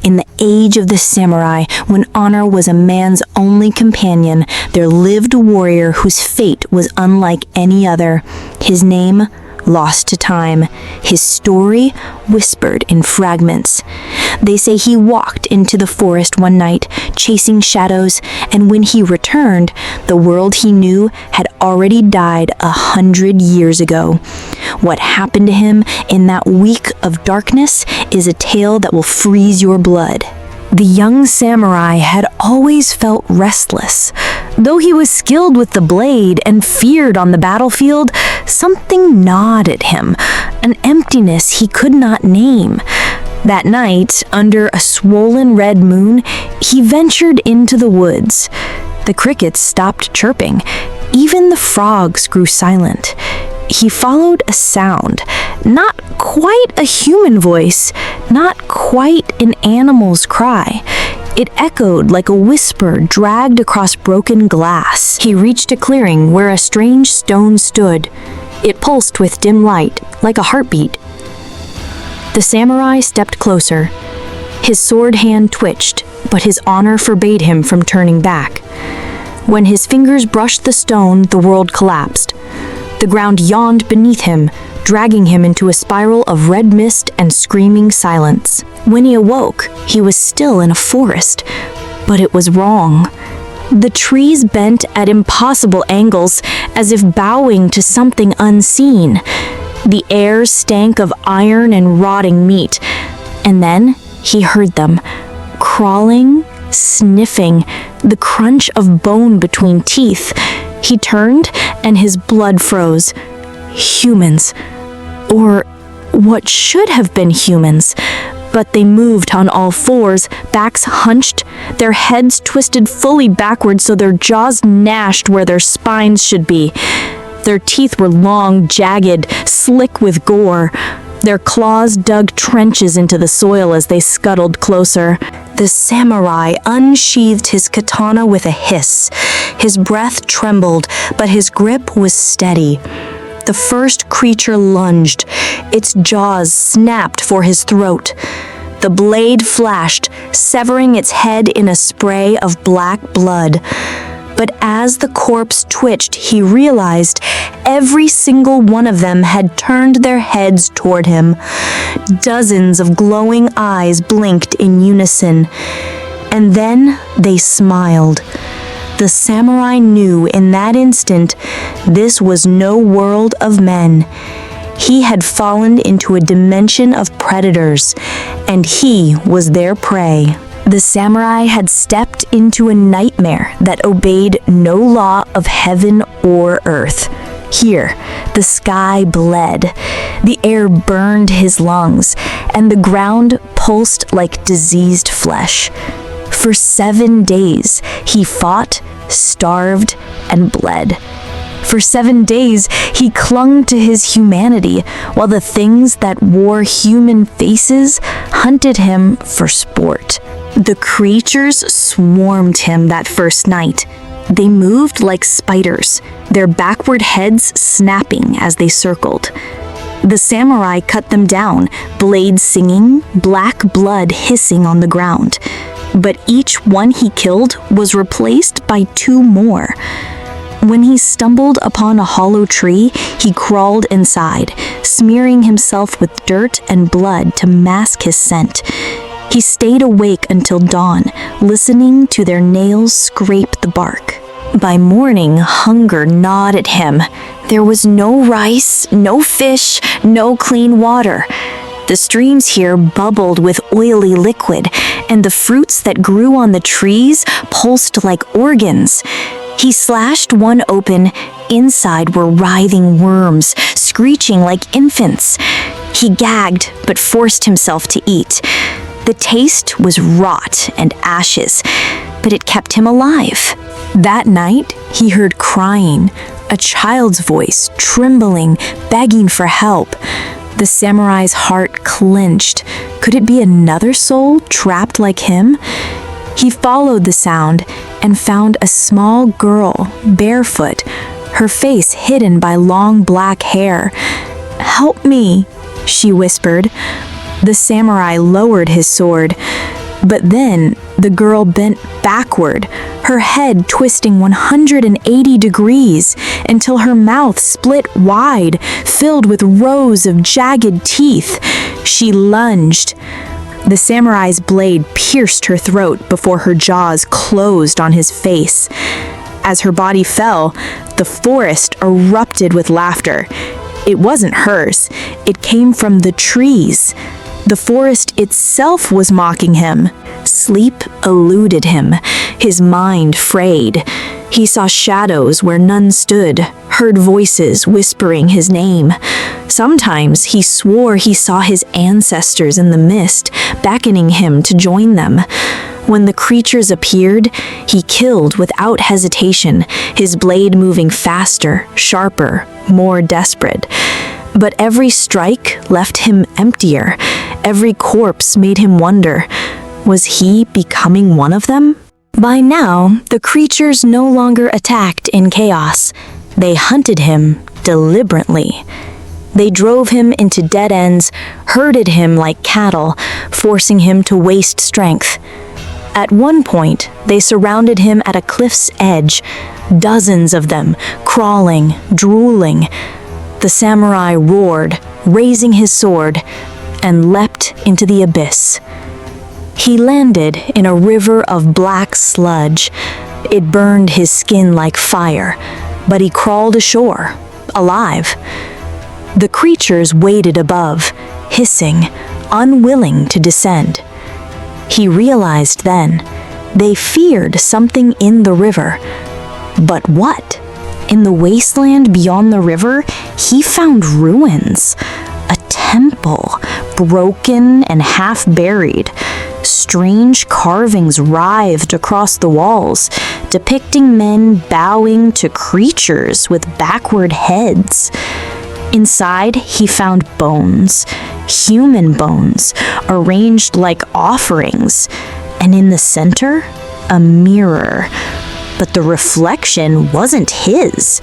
In the age of the samurai, when honor was a man's only companion, there lived a warrior whose fate was unlike any other. His name, lost to time. His story, whispered in fragments. They say he walked into the forest one night, chasing shadows, and when he returned, the world he knew had already died 100 years ago. What happened to him in that week of darkness is a tale that will freeze your blood. The young samurai had always felt restless. Though he was skilled with the blade and feared on the battlefield, something gnawed at him, an emptiness he could not name. That night, under a swollen red moon, he ventured into the woods. The crickets stopped chirping. Even the frogs grew silent. He followed a sound, not quite a human voice, not quite an animal's cry. It echoed like a whisper dragged across broken glass. He reached a clearing where a strange stone stood. It pulsed with dim light, like a heartbeat. The samurai stepped closer. His sword hand twitched, but his honor forbade him from turning back. When his fingers brushed the stone, the world collapsed. The ground yawned beneath him, dragging him into a spiral of red mist and screaming silence. When he awoke, he was still in a forest, but it was wrong. The trees bent at impossible angles, as if bowing to something unseen. The air stank of iron and rotting meat. And then he heard them, crawling, sniffing, the crunch of bone between teeth. He turned, and his blood froze. Humans. Or what should have been humans. But they moved on all fours, backs hunched, their heads twisted fully backward so their jaws gnashed where their spines should be. Their teeth were long, jagged, slick with gore. Their claws dug trenches into the soil as they scuttled closer. The samurai unsheathed his katana with a hiss. His breath trembled, but his grip was steady. The first creature lunged. Its jaws snapped for his throat. The blade flashed, severing its head in a spray of black blood. But as the corpse twitched, he realized every single one of them had turned their heads toward him. Dozens of glowing eyes blinked in unison. And then they smiled. The samurai knew in that instant this was no world of men. He had fallen into a dimension of predators, and he was their prey. The samurai had stepped into a nightmare that obeyed no law of heaven or earth. Here, the sky bled, the air burned his lungs, and the ground pulsed like diseased flesh. For 7 days, he fought, starved, and bled. For 7 days, he clung to his humanity, while the things that wore human faces hunted him for sport. The creatures swarmed him that first night. They moved like spiders, their backward heads snapping as they circled. The samurai cut them down, blades singing, black blood hissing on the ground. But each one he killed was replaced by 2 more. When he stumbled upon a hollow tree, he crawled inside, smearing himself with dirt and blood to mask his scent. He stayed awake until dawn, listening to their nails scrape the bark. By morning, hunger gnawed at him. There was no rice, no fish, no clean water. The streams here bubbled with oily liquid, and the fruits that grew on the trees pulsed like organs. He slashed one open. Inside were writhing worms, screeching like infants. He gagged, but forced himself to eat. The taste was rot and ashes, but it kept him alive. That night, he heard crying, a child's voice, trembling, begging for help. The samurai's heart clenched. Could it be another soul trapped like him? He followed the sound and found a small girl, barefoot, her face hidden by long black hair. "Help me," she whispered. The samurai lowered his sword. But then the girl bent backward, her head twisting 180 degrees until her mouth split wide, filled with rows of jagged teeth. She lunged. The samurai's blade pierced her throat before her jaws closed on his face. As her body fell, the forest erupted with laughter. It wasn't hers. It came from the trees. The forest itself was mocking him. Sleep eluded him, his mind frayed. He saw shadows where none stood, heard voices whispering his name. Sometimes he swore he saw his ancestors in the mist, beckoning him to join them. When the creatures appeared, he killed without hesitation, his blade moving faster, sharper, more desperate. But every strike left him emptier. Every corpse made him wonder, was he becoming one of them? By now, the creatures no longer attacked in chaos. They hunted him deliberately. They drove him into dead ends, herded him like cattle, forcing him to waste strength. At one point, they surrounded him at a cliff's edge, dozens of them, crawling, drooling. The samurai roared, raising his sword, and leapt into the abyss. He landed in a river of black sludge. It burned his skin like fire, but he crawled ashore, alive. The creatures waited above, hissing, unwilling to descend. He realized then, they feared something in the river. But what? In the wasteland beyond the river, he found ruins. A temple, broken and half-buried. Strange carvings writhed across the walls, depicting men bowing to creatures with backward heads. Inside, he found bones, human bones, arranged like offerings, and in the center, a mirror. But the reflection wasn't his.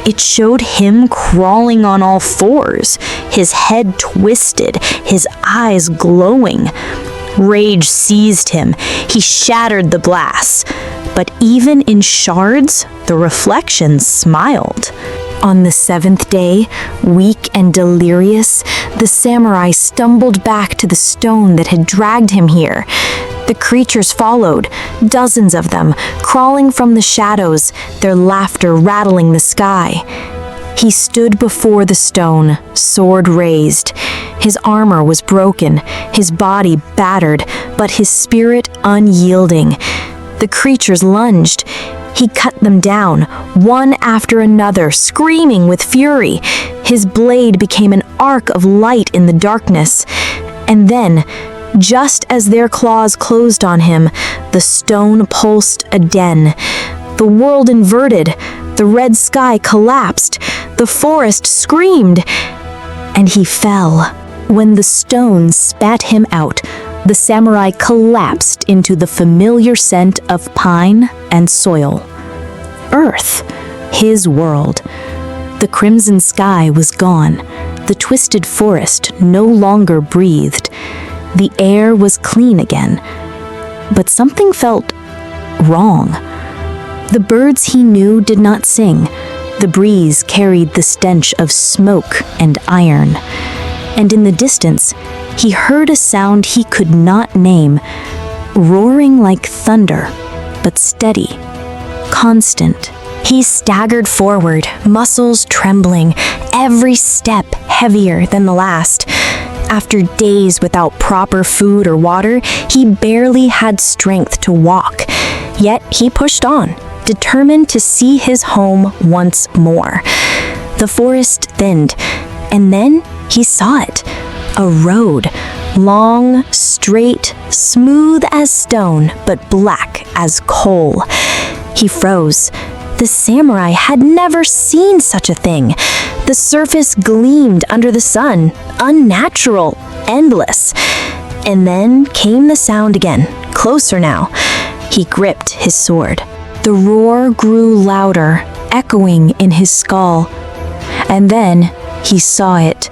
It showed him crawling on all fours, his head twisted, his eyes glowing. Rage seized him. He shattered the glass. But even in shards, the reflection smiled. On the seventh day, weak and delirious, the samurai stumbled back to the stone that had dragged him here. The creatures followed, dozens of them, crawling from the shadows, their laughter rattling the sky. He stood before the stone, sword raised. His armor was broken, his body battered, but his spirit unyielding. The creatures lunged. He cut them down, one after another, screaming with fury. His blade became an arc of light in the darkness. And then, just as their claws closed on him, the stone pulsed again. The world inverted, the red sky collapsed, the forest screamed, and he fell. When the stone spat him out, the samurai collapsed into the familiar scent of pine and soil. Earth, his world. The crimson sky was gone. The twisted forest no longer breathed. The air was clean again. But something felt wrong. The birds he knew did not sing. The breeze carried the stench of smoke and iron. And in the distance, he heard a sound he could not name, roaring like thunder, but steady, constant. He staggered forward, muscles trembling, every step heavier than the last. After days without proper food or water, he barely had strength to walk. Yet he pushed on, determined to see his home once more. The forest thinned, and then he saw it. A road, long, straight, smooth as stone, but black as coal. He froze. The samurai had never seen such a thing. The surface gleamed under the sun, unnatural, endless. And then came the sound again, closer now. He gripped his sword. The roar grew louder, echoing in his skull. And then he saw it.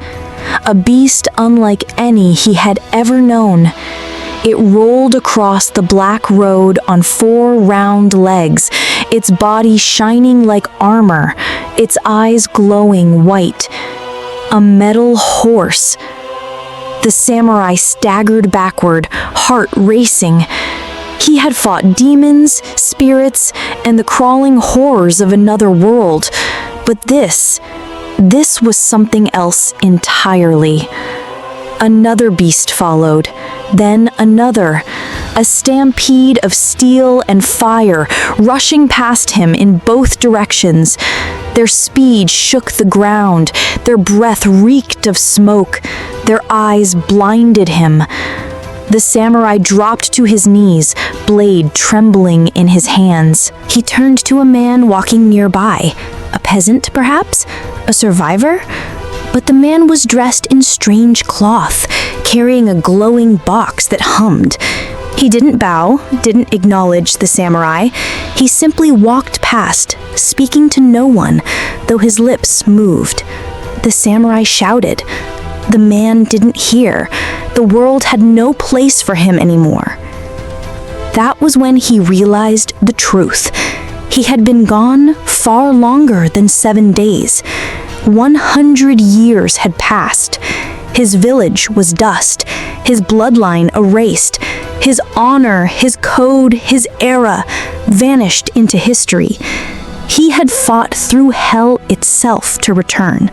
A beast unlike any he had ever known. It rolled across the black road on 4 round legs, its body shining like armor, its eyes glowing white. A metal horse. The samurai staggered backward, heart racing. He had fought demons, spirits, and the crawling horrors of another world. But this was something else entirely. Another beast followed, then another, a stampede of steel and fire rushing past him in both directions. Their speed shook the ground, their breath reeked of smoke, their eyes blinded him. The samurai dropped to his knees, blade trembling in his hands. He turned to a man walking nearby, a peasant perhaps, a survivor? But the man was dressed in strange cloth, carrying a glowing box that hummed. He didn't bow, didn't acknowledge the samurai. He simply walked past, speaking to no one, though his lips moved. The samurai shouted. The man didn't hear. The world had no place for him anymore. That was when he realized the truth. He had been gone far longer than 7 days. 100 years had passed. His village was dust, his bloodline erased, his honor, his code, his era vanished into history. He had fought through hell itself to return,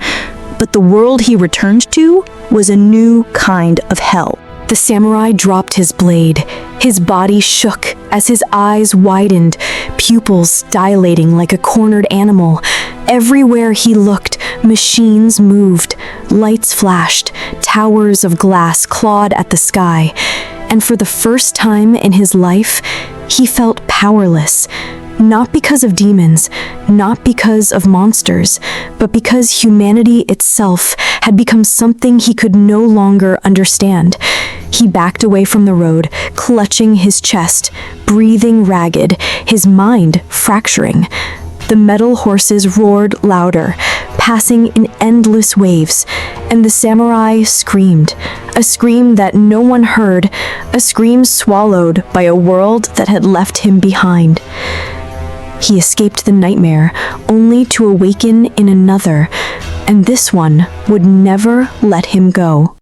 but the world he returned to was a new kind of hell. The samurai dropped his blade. His body shook as his eyes widened, pupils dilating like a cornered animal. Everywhere he looked, machines moved, lights flashed, towers of glass clawed at the sky. And for the first time in his life, he felt powerless. Not because of demons, not because of monsters, but because humanity itself had become something he could no longer understand. He backed away from the road, clutching his chest, breathing ragged, his mind fracturing. The metal horses roared louder, passing in endless waves, and the samurai screamed, a scream that no one heard, a scream swallowed by a world that had left him behind. He escaped the nightmare, only to awaken in another, and this one would never let him go.